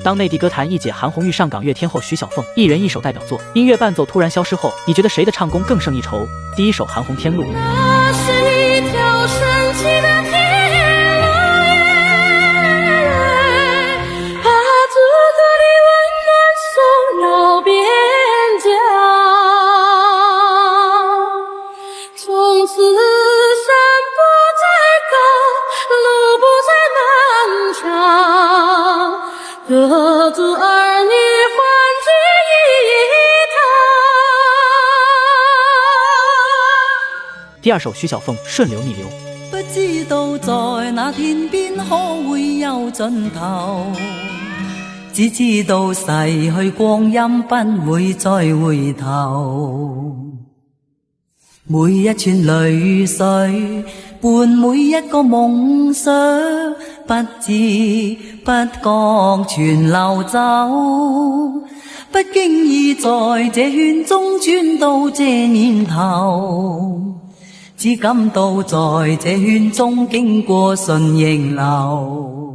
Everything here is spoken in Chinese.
当内地歌坛一姐韩红遇上港乐天后徐小凤，一人一首代表作，音乐伴奏突然消失后，你觉得谁的唱功更胜一筹？第一首韩红《天路》。那是一条神奇的天路耶，把独特的温暖送到边疆。从此山不再高，路不再漫长，各自儿女欢聚一堂。第二首徐小凤《顺流逆流》。不知道在那天邊可會有盡頭，只知道逝去光陰不會再回頭。每一串淚水伴每一個夢想，不知不覺全流走，不經意在這圈中轉到這年頭，只感到在這圈中經過順逆流。